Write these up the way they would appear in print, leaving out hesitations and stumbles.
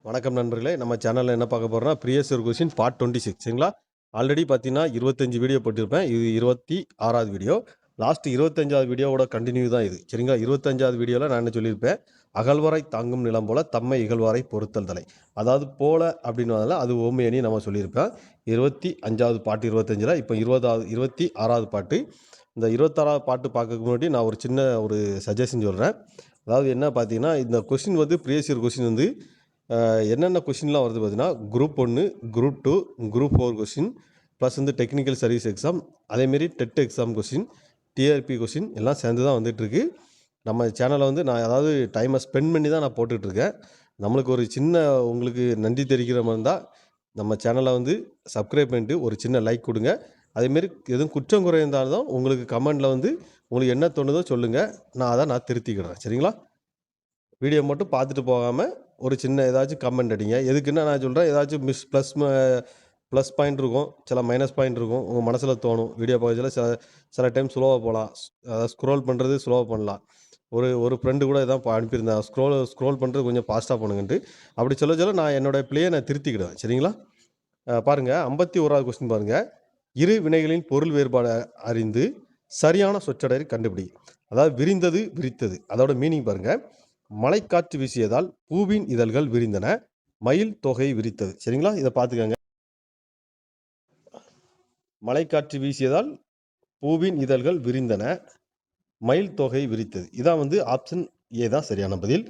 வணக்கம் நண்பர்களே. நம்ம சேனலில் என்ன பார்க்க போகிறோம்னா ப்ரீவியஸ் இயர் கொஸ்டின் பார்ட் 26 சரிங்களா. ஆல்ரெடி பார்த்தீங்கன்னா 25 வீடியோ போட்டிருப்பேன். இது 26வது வீடியோ. லாஸ்ட் 25வது வீடியோவோட கண்டினியூ தான் இது சரிங்களா. 25வது வீடியோவில் நான் என்ன சொல்லியிருப்பேன், அகழ்வாரை தாங்கும் நிலம் போல தம்மை இகழ்வாரை பொறுத்தல் தலை. அதாவது போல அப்படின்னு அது ஓமையணி நம்ம சொல்லியிருப்பேன். 25வது பாட்டு 25ல் இப்போ 26வது பாட்டு. இந்த 26வது பாட்டு பார்க்கறதுக்கு முன்னாடி நான் ஒரு சின்ன சஜஷன் சொல்கிறேன். அதாவது என்ன பார்த்தீங்கன்னா, இந்த கொஸ்டின் ப்ரீவியஸ் இயர் கொஸ்டின் என்னென்ன கொஷின்லாம் வருது பார்த்தீங்கன்னா, group 1, group 2, group 4 question plus technical service exam, அதேமாரி TET exam question, TRB question எல்லாம் சேர்ந்து தான் வந்துட்டுருக்கு. நம்ம சேனலை நான் அதாவது டைமை ஸ்பெண்ட் பண்ணி தான் நான் போட்டுட்ருக்கேன். நம்மளுக்கு ஒரு சின்ன உங்களுக்கு நன்றி தெரிவிக்கிற மாதிரி இருந்தால் நம்ம சேனலை சப்ஸ்கிரைப் பண்ணிட்டு ஒரு சின்ன லைக் கொடுங்க. அதேமாரி எதுவும் குற்றம் குறை இருந்தாலும் உங்களுக்கு கமெண்டில் உங்களுக்கு என்ன தோணுதோ சொல்லுங்கள். நான் திருத்திக்கிறேன் சரிங்களா. வீடியோ மட்டும் பார்த்துட்டு போகாமல் ஒரு சின்ன ஏதாச்சும் கமெண்ட் அடிங்க. எதுக்குன்னா நான் சொல்கிறேன், ஏதாச்சும் ப்ளஸ் பாயிண்ட் இருக்கும், சில மைனஸ் பாயிண்ட் இருக்கும். உங்கள் மனசில் தோணும் வீடியோ பார்க்கறதுல சில டைம் ஸ்லோவாக போகலாம். அதாவது ஸ்க்ரோல் பண்ணுறது ஸ்லோவாக பண்ணலாம். ஒரு ஃப்ரெண்டு கூட இதான் அனுப்பியிருந்தேன், ஸ்க்ரோல் பண்ணுறது கொஞ்சம் ஃபாஸ்ட்டாக பண்ணுங்கன்ட்டு. அப்படி சொல்ல நான் என்னோடய பிளேயை நான் திருத்திக்கிடுவேன் சரிங்களா. பாருங்கள், 51வது கொஸ்டின் பாருங்கள். இரு வினைகளின் பொருள் வேறுபாடு அறிந்து சரியான சொற்றொடரை கண்டுபிடி. அதாவது விரிந்தது விரித்தது அதோட மீனிங் பாருங்கள். மழைக்காற்று வீசியதால் பூவின் இதழ்கள் விரிந்தன, மயில் தொகை விரித்தது சரிங்களா. இதை பார்த்துக்கங்க. மழைக்காற்று வீசியதால் பூவின் இதழ்கள் விரிந்தன, மயில் தொகை விரித்தது. இதான் ஆப்ஷன் ஏ தான் சரியான பதில்.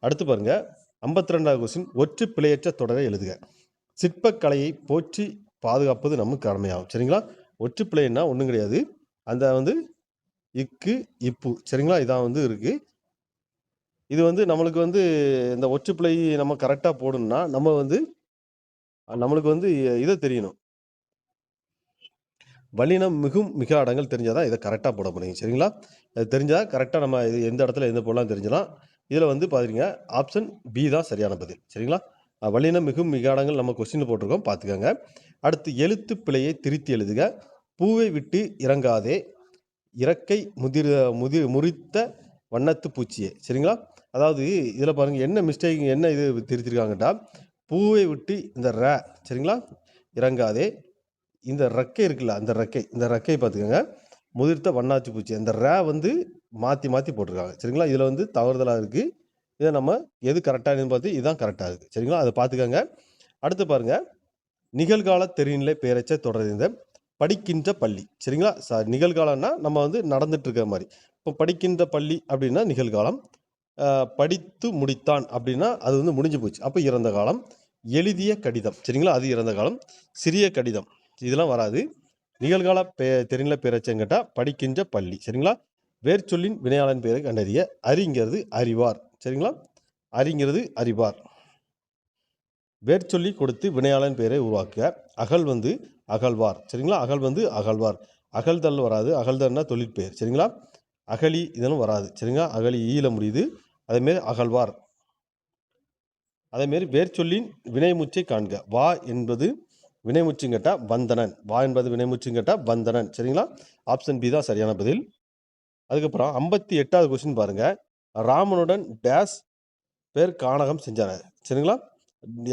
அடுத்து பாருங்க, 52வது கொஸ்டின். ஒற்று பிழையற்ற தொடரை எழுதுக. சிற்பக்கலையை போற்றி பாதுகாப்பது நமக்கு கடமையாகும் சரிங்களா. ஒற்று பிழைன்னா ஒன்றும் கிடையாது, அந்த இக்கு இப்பு சரிங்களா. இதான் இருக்கு. இது நம்மளுக்கு இந்த ஒற்றுப்பிழை நம்ம கரெக்டாக போடணும்னா நம்ம நம்மளுக்கு இதை தெரியணும், வல்லினம் மிகும் மிக அடங்கல் தெரிஞ்சாதான் இதை கரெக்டாக போட முடியும் சரிங்களா. அது தெரிஞ்சால் கரெக்டாக நம்ம இது எந்த இடத்துல எந்த போடலாம் தெரிஞ்சலாம். இதில் பாருங்க, ஆப்ஷன் பி தான் சரியான பதில் சரிங்களா. வல்லினம் மிகும் மிக அடங்கல் நம்ம கொஸ்டின் போட்டிருக்கோம், பார்த்துக்கோங்க. அடுத்து எழுத்து பிழையை திருத்தி எழுதுக. பூவை விட்டு இறங்காதே, இறக்கை முறித்த வண்ணத்து பூச்சியே சரிங்களா. அதாவது இதில் பாருங்கள் என்ன மிஸ்டேக், என்ன இது திருத்திருக்காங்கட்டா, பூவை விட்டு இந்த ர சரிங்களா இறங்காதே, இந்த ரெக்கை இருக்குல்ல, இந்த ரெக்கை பார்த்துக்கோங்க, முதிர்த்த வண்ணாச்சி பூச்சி, அந்த ரே மாற்றி போட்டிருக்காங்க சரிங்களா. இதில் தவறுதலாக இருக்குது. இதை நம்ம எது கரெக்டாக பார்த்து இதுதான் கரெக்டாக இருக்குது சரிங்களா. அதை பார்த்துக்கோங்க. அடுத்து பாருங்கள், நிகழ்கால தெரிநிலை பெயரச்ச தொடர்ந்த படிக்கின்ற பள்ளி சரிங்களா. நிகழ்காலம்னா நம்ம நடந்துட்டு இருக்கிற மாதிரி. இப்போ படிக்கின்ற பள்ளி அப்படின்னா நிகழ்காலம், படித்து முடித்தான் அப்படின்னா அது முடிஞ்சு போச்சு, அப்போ இறந்த காலம். எழுதிய கடிதம் சரிங்களா, அது இறந்த காலம். சிறிய கடிதம் இதெல்லாம் வராது. நிகழ்கால தெரிநிலை பெயரச்சம் கேட்டால் படிக்கின்ற பள்ளி சரிங்களா. வேர்ச்சொல்லின் வினையாளன் பெயரை கண்டறிய. அறிங்கிறது அறிவார் சரிங்களா, அறிங்கிறது அறிவார். வேர்ச்சொல்லி கொடுத்து வினையாளன் பெயரை உருவாக்க. அகல் அகழ்வார் சரிங்களா, அகல் அகழ்வார். அகழ்தல் வராது, அகழ்தல்னா தொழிற்பெயர் சரிங்களா. அகழி இதெல்லாம் வராது சரிங்களா, அகழி ஈல முடியுது. அதேமாரி அகழ்வார். அதேமாரி வேர்ச்சொல்லின் வினைமுச்சை காண்க. வா என்பது வினைமுச்சும் கேட்டால் வந்தனன், வா என்பது வினைமுச்சும் கேட்டால் வந்தனன் சரிங்களா. ஆப்ஷன் பி தான் சரியான பதில். அதுக்கப்புறம் 58வது கொஸ்டின் பாருங்க. ராமனுடன் டேஸ் பேர் கானகம் செஞ்சனர் சரிங்களா.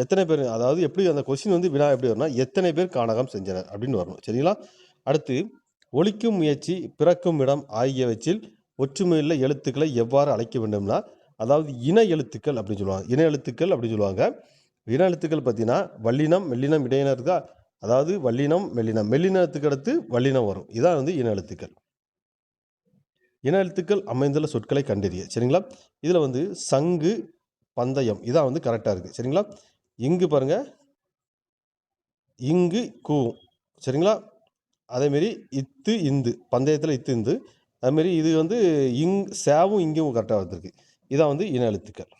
எத்தனை பேர், அதாவது எப்படி அந்த கொஸ்டின் வினா எப்படி வரும்னா, எத்தனை பேர் கானகம் செஞ்சனர் அப்படின்னு வரணும் சரிங்களா. அடுத்து, ஒலிக்கும் முயற்சி பிறக்கும் இடம் ஆகியவற்றில் ஒற்றுமையுள்ள எழுத்துக்களை எவ்வாறு அழைக்க வேண்டும்னா, அதாவது இன எழுத்துக்கள் அப்படின்னு சொல்லுவாங்க. இன எழுத்துக்கள் அப்படின்னு சொல்லுவாங்க. இன எழுத்துக்கள் பார்த்தீங்கன்னா வல்லினம் மெல்லினம் இடையினர் இருக்கா, அதாவது வல்லினம் மெல்லினம், மெல்லினத்துக்கு அடுத்து வல்லினம் வரும். இதான் இன எழுத்துக்கள். இன எழுத்துக்கள் அமைந்துள்ள சொற்களை கண்டறிய சரிங்களா. இதில் சங்கு பந்தயம் இதான் கரெக்டாக இருக்குது சரிங்களா. இங்கு பாருங்க, இங்கு கூ சரிங்களா. அதேமாரி இத்து இந்து, பந்தயத்தில் இத்து இந்து. அதுமாரி இது இங் சேவும் இங்கும் கரெக்டாக வந்திருக்கு. இதான் இன எழுத்துக்கள்.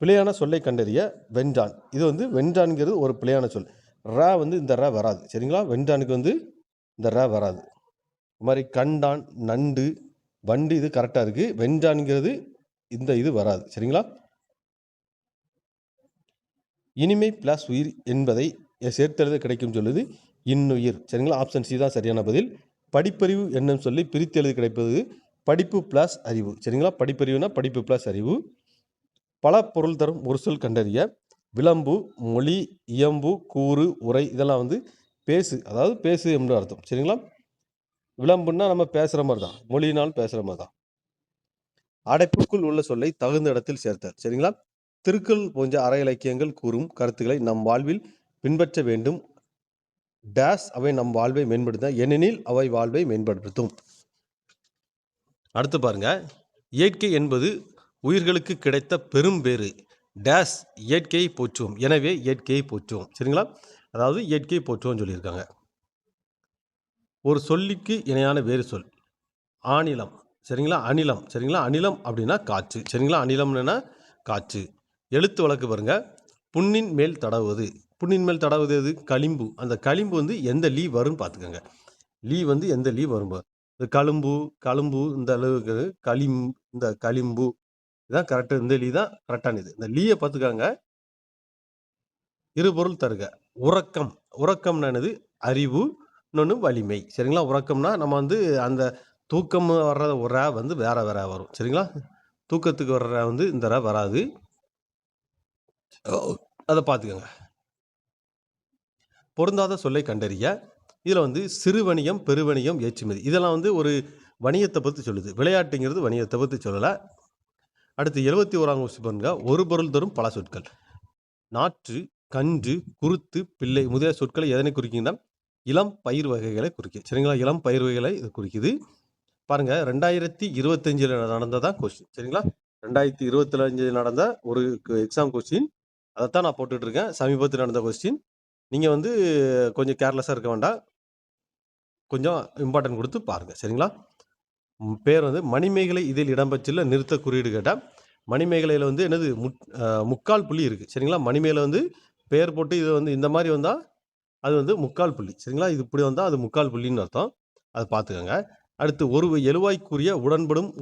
பிழையான சொல்லை கண்டறிய. வென்றான், இது வென்றான்ங்கிறது ஒரு பிழையான சொல். ரா இந்த ரா வராது சரிங்களா. வென்றானுக்கு இந்த ரா வராது. இது மாதிரி கண்டான், நண்டு, வண்டு இது கரெக்டாக இருக்குது. வென்றான்ங்கிறது இந்த இது வராது சரிங்களா. இனிமை பிளஸ் உயிர் என்பதை சேர்த்தெழுத கிடைக்கும் சொல்லுது இன்னுயிர் சரிங்களா. ஆப்ஷன் சி தான் சரியான பதில். படிப்பறிவு என்னும் சொல்லி பிரித்தெழுது கிடைப்பது படிப்பு பிளஸ் அறிவு சரிங்களா. படிப்பறிவுனா படிப்பு பிளஸ் அறிவு. பல பொருள் தரும் ஒரு சொல் கண்டறிய. விளம்பு, மொழி, இயம்பு, கூறு, உரை இதெல்லாம் வந்து பேசு, அதாவது பேசு என்று அர்த்தம். சரிங்களா? விளம்புன்னா நம்ம பேசுகிற மாதிரி தான், மொழினாலும் பேசுகிற மாதிரி தான். அடைப்புக்குள் உள்ள சொல்லை தகுந்த இடத்தில் சேர்த்தல். சரிங்களா? திருக்குறள் போன்ற அற இலக்கியங்கள் கூறும் கருத்துக்களை நம் வாழ்வில் பின்பற்ற வேண்டும். டேஸ் அவை நம் வாழ்வை மேம்படுத்த, ஏனெனில் அவை வாழ்வை மேம்படுத்தும். அடுத்து பாருங்க, இயற்கை என்பது உயிர்களுக்கு கிடைத்த பெரும் பேறு. டேஸ் இயற்கையை போற்றுவோம், எனவே இயற்கையை போற்றுவோம். சரிங்களா? அதாவது இயற்கையை போற்றுவோம் சொல்லியிருக்காங்க. ஒரு சொல்லிக்கு இணையான வேறு சொல் ஆநிலம். சரிங்களா? அநிலம். சரிங்களா? அநிலம் அப்படின்னா காற்று. சரிங்களா? அநிலம்னா காற்று. எழுத்து வழக்கு பாருங்க, புண்ணின் மேல் தடவுவது. புண்ணின் மேல் தடவுவது எது? களிம்பு. அந்த களிம்பு வந்து எந்த லீ வரும்னு பார்த்துக்கோங்க. லீ வந்து எந்த லீ வரும்? இந்த களும்பு, களும்பு இந்த அளவுக்கு இந்த களிம்பு இதான் கரெக்டு. இந்த லீ தான் கரெக்டானது. இந்த லீயை பார்த்துக்காங்க. இருபொருள் தருக. உறக்கம். உறக்கம்னா என்னது? அறிவு, இன்னொன்று வலிமை. சரிங்களா? உறக்கம்னா நம்ம வந்து அந்த தூக்கம் வர்ற ஒரு ரே வந்து வேற வேற வரும். சரிங்களா? தூக்கத்துக்கு வர்ற ரே வந்து இந்த ரே வராது, அதை பார்த்துக்கோங்க. பொருந்தாத சொல்லை கண்டறிய. இதில் வந்து சிறு வணிகம், பெருவணிகம், ஏற்றுமதி இதெல்லாம் வந்து ஒரு வணிகத்தை பற்றி சொல்லுது. விளையாட்டுங்கிறது வணிகத்தை பற்றி சொல்லலை. அடுத்து 71ஆம் கொஸ்டின் பாருங்க, ஒரு பொருள் தரும் பல சொற்கள். நாற்று, கன்று, குருத்து, பிள்ளை முதலிய சொற்களை எதனை குறிக்கின்றன? இளம் பயிர் வகைகளை குறிக்கும். சரிங்களா? இளம் பயிர் வகைகளை இது குறிக்குது. பாருங்க, 2025 நடந்ததான் கொஸ்டின். சரிங்களா? 2025 நடந்த ஒரு எக்ஸாம் கொஸ்டின், அதைத்தான் நான் போட்டுட்டு இருக்கேன். சமீபத்தில் நடந்த கொஸ்டின். நீங்கள் வந்து கொஞ்சம் கேர்லெஸ்ஸாக இருக்க வேண்டாம், கொஞ்சம் இம்பார்ட்டன்ட் கொடுத்து பாருங்கள். சரிங்களா? பேர் வந்து மணிமேகலை இதில் இடம்பெற்றுள்ள நிறுத்த குறியீடு கேட்டால், மணிமேகலையில் வந்து என்னது முக்கால் புள்ளி இருக்குது. சரிங்களா? மணிமேகலை வந்து பேர் போட்டு இது வந்து இந்த மாதிரி வந்தால் அது வந்து முக்கால் புள்ளி. சரிங்களா? இது இப்படி வந்தால் அது முக்கால் புள்ளின்னு அர்த்தம். அதை பார்த்துக்கோங்க. அடுத்து, ஒரு எழுவாய்க்குரிய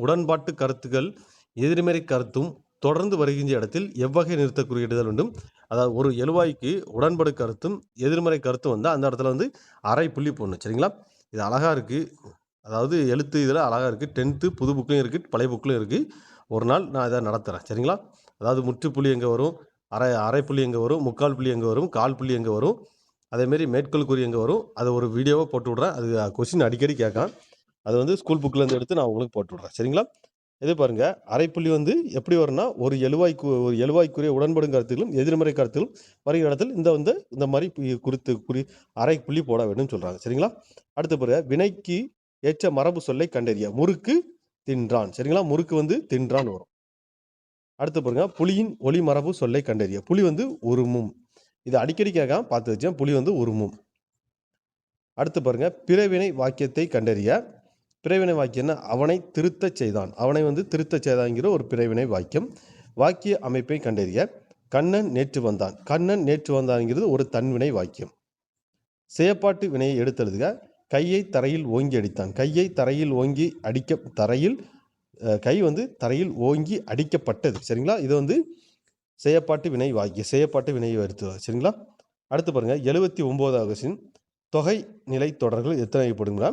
உடன்பாட்டு கருத்துக்கள் எதிர்மறை கருத்தும் தொடர்ந்து வருகின்ற இடத்தில் எவ்வகை நிறுத்த குறியிடுதல் வேண்டும்? அதாவது ஒரு எழுவாய்க்கு உடன்படு கருத்தும் எதிர்மறை கருத்தும் வந்தால் அந்த இடத்துல வந்து அரை புள்ளி போடணும். சரிங்களா? இது அழகாக இருக்குது. அதாவது எழுத்து இதில் அழகாக இருக்குது. 10th புது புக்லையும் இருக்குது, பழைய புக்லையும் இருக்குது. ஒரு நாள் நான் இதை நடத்துகிறேன். சரிங்களா? அதாவது முற்றுப்புள்ளி எங்கே வரும், அரை புள்ளி எங்கே வரும், முக்கால் புள்ளி எங்கே வரும், கால் புள்ளி எங்கே வரும், அதேமாரி மேற்கோள் குறி எங்கே வரும், அதை ஒரு வீடியோவாக போட்டு விட்றேன். அது கொஸ்டின் அடிக்கடி கேட்கான். அது வந்து ஸ்கூல் புக்கிலேருந்து எடுத்து நான் உங்களுக்கு போட்டு விட்றேன். சரிங்களா? இது பாருங்கள், அரைப்புள்ளி வந்து எப்படி வரும்னா, ஒரு எழுவாய்க்குரிய உடன்படும் கருத்துகளும் எதிர்மறை கருத்துகளும் வருகிற இடத்தில் இந்த மாதிரி அரை புள்ளி போட வேண்டும் சொல்கிறாங்க. சரிங்களா? அடுத்த பிறகு, வினைக்கு ஏற்ற மரபு சொல்லை கண்டறிய. முறுக்கு தின்றான். சரிங்களா? முறுக்கு வந்து தின்றான் வரும். அடுத்த பாருங்க, புலியின் ஒளி மரபு சொல்லை கண்டறிய. புலி வந்து உருமும். இது அடிக்கடி கேட்க பார்த்து வச்சேன். புலி வந்து உருமும். அடுத்து பாருங்க, பிறவினை வாக்கியத்தை கண்டறிய. பிறவினை வாக்கியம்னா அவனை திருத்தச் செய்தான். அவனை வந்து திருத்தச் செய்தான்ங்கிற ஒரு பிறவினை வாக்கியம். வாக்கிய அமைப்பை கண்டறிய. கண்ணன் நேற்று வந்தான். கண்ணன் நேற்று வந்தான்ங்கிறது ஒரு தன்வினை வாக்கியம். செயற்பாட்டு வினையை எடுத்தெழுதுக. கையை தரையில் ஓங்கி அடித்தான். கையை தரையில் ஓங்கி கை வந்து தரையில் ஓங்கி அடிக்கப்பட்டது. சரிங்களா? இது வந்து செயற்பாட்டு வினை வாக்கியம். செயற்பாட்டு வினையை எடுத்து. சரிங்களா? அடுத்து பாருங்க, 79வது கொஸ்டின். தொகை நிலை தொடர்கள் எத்தனை வகைப்படும்னா,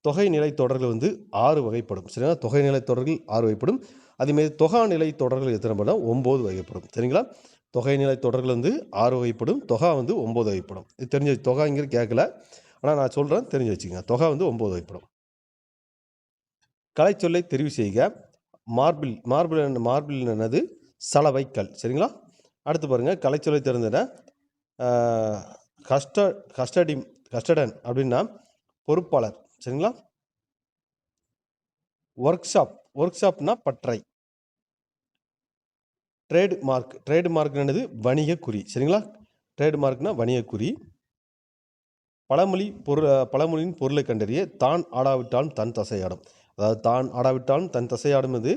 தொகை நிலை தொடர்கள் வந்து 6 வகைப்படும். சரிங்களா? தொகை நிலை தொடர்கள் 6 வகைப்படும். அதேமாதிரி தொகா நிலை தொடர்கள் எத்தனை படம்? 9 வகைப்படும். சரிங்களா? தொகை நிலை தொடர்கள் வந்து 6 வகைப்படும். தொகா வந்து 9 வகைப்படும். இது தெரிஞ்சு, தொகாங்கிறது கேட்கல, ஆனால் நான் சொல்கிறேன், தெரிஞ்சு வச்சுக்கோங்க. தொகா வந்து 9 வகைப்படும். கலை சொல்லை தெரிவு செய்க. மார்பிள் என்னது? சலவைக்கல். சரிங்களா? அடுத்து பாருங்கள், கலை சொல்லை தெரிந்தன. கஸ்டடன் அப்படின்னா பொறுப்பாளர். சரிங்களா? ஒர்க்ஷாப்னா பற்றை. ட்ரேட்மார்க் என்னது? வணிக குறி. சரிங்களா? ட்ரேட்மார்க்னா வணிக குறி. பழமொழியின் பொருளை கண்டறிய. தான் ஆடாவிட்டாலும் தன் தசையாடும். அதாவது தான் ஆடாவிட்டாலும் தன் தசையாடும். இது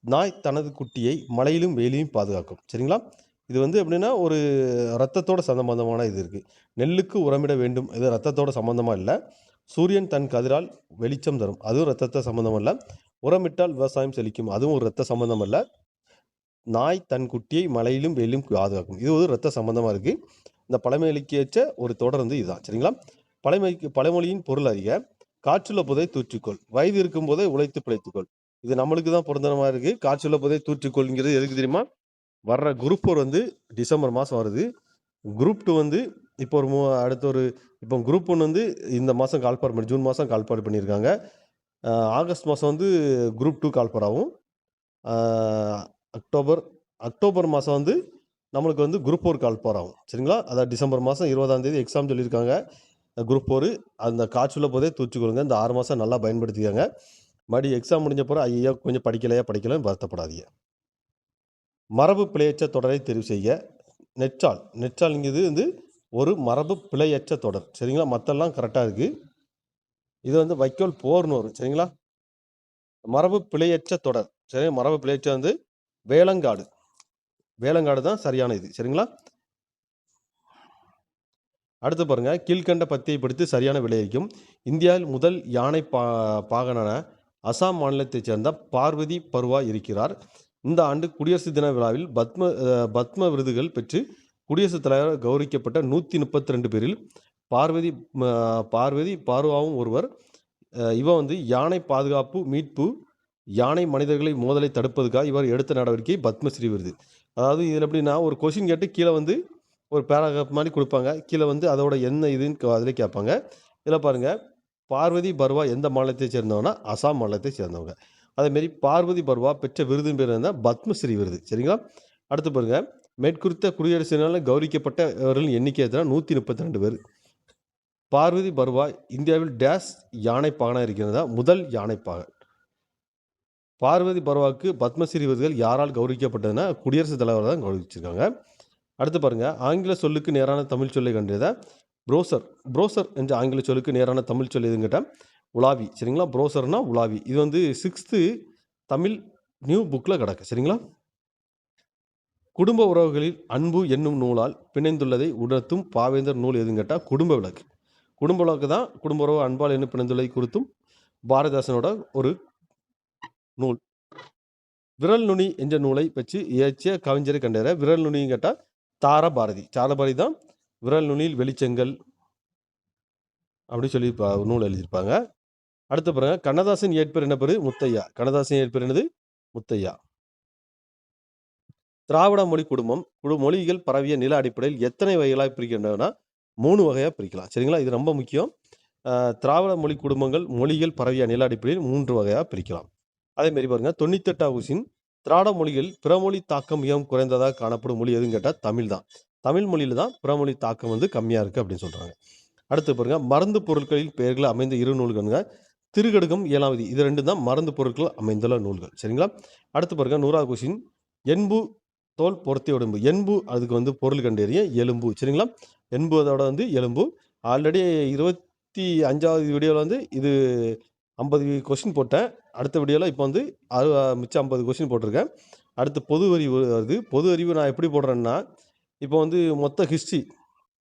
நாய் தனது குட்டியை மழையிலும் வெயிலையும் பாதுகாக்கும். சரிங்களா? இது வந்து எப்படின்னா ஒரு ரத்தத்தோட சம்பந்தமான இது இருக்குது. நெல்லுக்கு உரமிட வேண்டும், இது ரத்தத்தோட சம்மந்தமாக இல்லை. சூரியன் தன் கதிரால் வெளிச்சம் தரும், அதுவும் ரத்தத்தை சம்மந்தம் இல்லை. உரமிட்டால் விவசாயம் செழிக்கும், அதுவும் ஒரு ரத்த சம்பந்தம் இல்லை. நாய் தன் குட்டியை மழையிலும் வெயிலும் பாதுகாக்கும், இது ஒரு ரத்த சம்பந்தமாக இருக்குது. இந்த பழமொழிக்கு ஏற்ற ஒரு தொடர் வந்து இதுதான். சரிங்களா? பழமொழியின் பொருள் அறிக. காற்றுள்ள போதை தூற்றிக்கொள், வயது இருக்கும் போதே உழைத்து பிழைத்துக்கொள். இது நம்மளுக்கு தான் பொருந்தனமாக இருக்குது. காற்றுள்ள போதை தூற்றிக்கொள்ங்கிறது எதுக்கு தெரியுமா? வர்ற குரூப் 4 வந்து டிசம்பர் மாதம் வருது. குரூப் 2 வந்து இப்போ ஒரு அடுத்த ஒரு இப்போ குரூப் 1 வந்து இந்த மாதம் கால்ஃபார் பண்ணி ஜூன் மாதம் கால்ஃபார் பண்ணியிருக்காங்க. ஆகஸ்ட் மாதம் வந்து குரூப் 2 கால்ஃபார் ஆகும். அக்டோபர் மாதம் வந்து நம்மளுக்கு வந்து குரூப் 4 கால்ஃபார் ஆகும். சரிங்களா? அதாவது டிசம்பர் மாதம் 20ஆம் தேதி எக்ஸாம் சொல்லியிருக்காங்க. குரூப் 4 அந்த காய்ச்சல போதே தூச்சிக்கொள்ளுங்க. இந்த 6 மாதம் நல்லா பயன்படுத்திக்கங்க. மறுபடியும் எக்ஸாம் முடிஞ்ச பிறகு ஐயோ கொஞ்சம் படிக்கலன்னு வருத்தப்படாதீங்க. மரபு பிழையற்ற தொடரை தெரிவு செய்ய. நெற்சால்ங்கிறது வந்து ஒரு மரபு பிழையற்ற தொடர். சரிங்களா? மற்றெல்லாம் கரெக்டாக இருக்குது. இது வந்து வைக்கோல் போர்னு வரும். சரிங்களா? மரபு பிழையற்ற தொடர். சரி, மரபு பிழையற்ற வந்து வேலங்காடு தான் சரியான இது. சரிங்களா? அடுத்து பாருங்க, கீழ்கண்ட பத்தியை படித்து சரியான விடையளிக்கும். இந்தியாவில் முதல் யானை பாகனான அசாம் மாநிலத்தைச் சேர்ந்த பார்வதி பர்வா இருக்கிறார். இந்த ஆண்டு குடியரசு தின விழாவில் பத்ம விருதுகள் பெற்று குடியரசுத் தலைவர் கௌரவிக்கப்பட்ட 132 பேரில் பார்வதி பர்வாவும் ஒருவர். இவன் வந்து யானை பாதுகாப்பு மீட்பு, யானை மனிதர்களை மோதலை தடுப்பதுக்காக இவர் எடுத்த நடவடிக்கை பத்மஸ்ரீ விருது. அதாவது இதில் எப்படின்னா, ஒரு கொஷின் கேட்டு கீழே வந்து ஒரு பேராகிராஃப் மாதிரி கொடுப்பாங்க. கீழே வந்து அதோட என்ன இதுன்னு அதில் கேட்பாங்க. இதில் பாருங்கள், பார்வதி பர்வா எந்த மாநிலத்தை சேர்ந்தவங்கன்னா அசாம் மாநிலத்தை சேர்ந்தவங்க. அதேமாரி பார்வதி பர்வா பெற்ற விருதுன்னு பேர் இருந்தால் பத்மஸ்ரீ விருது. சரிங்களா? அடுத்து பாருங்கள், மேற்குறித்த குடியரசு தினத்தில் கௌரவிக்கப்பட்டவர்களின் எண்ணிக்கை எத்தனை? 132 பேர். பார்வதி பர்வா இந்தியாவில் டேஷ் யானை பாகனாக இருக்கிறதா? முதல் யானை பாகன். பார்வதி பர்வாவுக்கு பத்மஸ்ரீ விருதுகள் யாரால் கௌரவிக்கப்பட்டதுன்னா குடியரசுத் தலைவர் தான் கௌரவிச்சிருக்காங்க. அடுத்து பாருங்கள், ஆங்கில சொல்லுக்கு நேரான தமிழ் சொல்லை கண்டறிய. ப்ரோசர் என்ற ஆங்கில சொல்லுக்கு நேரான தமிழ் சொல் எதுன்னு கேட்டால் உலாவி. சரிங்களா? ப்ரோசர்னா உலாவி. இது வந்து 6th தமிழ் நியூ புக்கில் கிடக்கு. சரிங்களா? குடும்ப உறவுகளில் அன்பு என்னும் நூலால் பிணைந்துள்ளதை உணர்த்தும் பாவேந்தர் நூல் எதுன்னு கேட்டால் குடும்ப விளக்கு. குடும்ப விளக்கு தான் குடும்ப உறவு அன்பால் என்ன பிணைந்துள்ளதை குறித்தும் பாரதிதாசனோட ஒரு நூல். விரல் நுனி என்ற நூலை வச்சு இயற்றிய கவிஞரை கண்டறிய. விரல் நுனின்னு கேட்டால் தாரபாரதி தான் விரல் நுனியில் வெளிச்செங்கல் அப்படின்னு சொல்லி நூல் எழுதியிருப்பாங்க. அடுத்த பாருங்க, கண்ணதாசன் இயற்பெயர் என்ன பேரு? முத்தையா. கண்ணதாசன் இயற்பெயர் என்னது? முத்தையா. திராவிட மொழி குடும்பம் மொழிகள் பரவிய நில அடிப்படையில் எத்தனை வகைகளாக பிரிக்கின்றன? 3 வகையாக பிரிக்கலாம். சரிங்களா? இது ரொம்ப முக்கியம். திராவிட மொழி குடும்பங்கள் மொழிகள் பரவிய நில அடிப்படையில் 3 வகையாக பிரிக்கலாம். அதேமாரி பாருங்க, 98 கொஸ்டின், திராவிட மொழிகள் பிறமொழி தாக்கம் மிகவும் குறைந்ததாக காணப்படும் மொழி எதுன்னு கேட்டால் தமிழ் தான். தமிழ் மொழியில் தான் பிறமொழி தாக்கம் வந்து கம்மியாக இருக்குது அப்படின்னு சொல்கிறாங்க. அடுத்து பாருங்க, மருந்து பொருட்களில் பெயர்கள் அமைந்த 2 நூல்கள்ங்க. திருக்கடுகம் 7ஆம் விதி. இது 2 தான் மருந்து பொருட்கள் அமைந்துள்ள நூல்கள். சரிங்களா? அடுத்து பாருங்க, 100வது கொஸ்டின், எண்பு தோல் பொருத்திய உடம்பு. எண்பு அதுக்கு வந்து பொருள் கண்டறிய எலும்பு. சரிங்களா? எண்பு அதோட வந்து எலும்பு. ஆல்ரெடி 25வது வீடியோவில் வந்து இது 50 கொஸ்டின் போட்டேன். அடுத்த வீடியோவில் இப்போ வந்து மிச்சம் 50 கொஸ்டின் போட்டிருக்கேன். அடுத்து பொது அறிவு வருது. பொது அறிவு நான் எப்படி போடுறேன்னா, இப்போ வந்து மொத்த ஹிஸ்ட்ரி,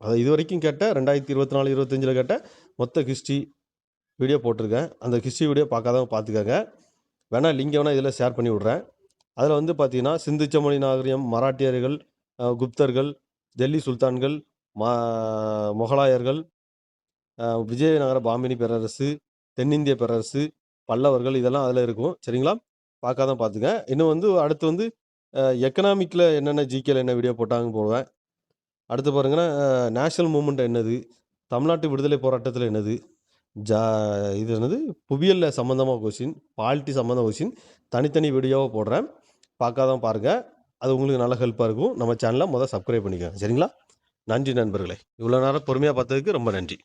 அதை இது வரைக்கும் கேட்ட 2024, 25 கேட்ட மொத்த ஹிஸ்ட்ரி வீடியோ போட்டிருக்கேன். அந்த ஹிஸ்ட்ரி வீடியோ பார்க்காதவங்க பார்த்துக்கங்க. வேணால் லிங்கை வேணால் இதில் ஷேர் பண்ணி விட்றேன். அதில் வந்து பார்த்தீங்கன்னா, சிந்து சமவெளி நாகரிகம், மராட்டியர்கள், குப்தர்கள், டெல்லி சுல்தான்கள், முகலாயர்கள், விஜயநகர பாமினி பேரரசு, தென்னிந்திய பேரரசு, பல்லவர்கள், இதெல்லாம் அதில் இருக்கும். சரிங்களா? பார்க்காதான் பார்த்துங்க. இன்னும் வந்து அடுத்து வந்து எக்கனாமிக்கில் என்னென்ன ஜிகேல என்ன வீடியோ போட்டாங்கன்னு போடுவேன். அடுத்து பாருங்கன்னா, நேஷனல் மூமெண்ட் என்னது, தமிழ்நாட்டு விடுதலை போராட்டத்தில் என்னது, இது என்னது, புவியியலில் சம்மந்தமாக கொஸ்டின், பாலிட்டி சம்மந்தமாக கொஸ்டின் தனித்தனி வீடியோவாக போடுறேன். பார்க்காதான் பாருங்கள். அது உங்களுக்கு நல்ல ஹெல்ப்பாக இருக்கும். நம்ம சேனலை சப்ஸ்கிரைப் பண்ணிக்கோங்க. சரிங்களா? நன்றி நண்பர்களே. இவ்வளோ நேரம் பொறுமையாக பார்த்ததுக்கு ரொம்ப நன்றி.